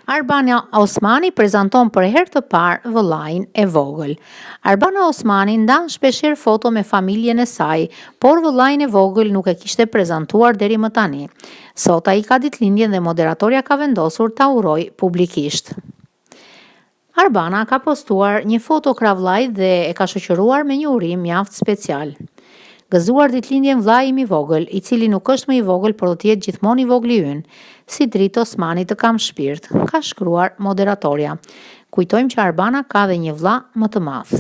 Arbana Osmani prezanton për herë të parë vëllain e vogël. Arbana Osmani ndan shpeshherë foto me familjen e saj, por vëllain e vogël nuk e kishte prezantuar deri më tani. Sot ai ka ditëlindjen dhe moderatorja ka vendosur ta urojë publikisht. Arbana ka postuar një foto kravllajt dhe e ka shoqëruar me një urim mjaft special. Gëzuar ditëlindjen vllai im i vogël, i cili nuk është më i vogël, por do të jetë gjithmonë i vogli ynë. Si dritë Osmani të kam shpirt, ka shkruar moderatorja. Kujtojmë që Arbana ka dhe një vlla më të madh.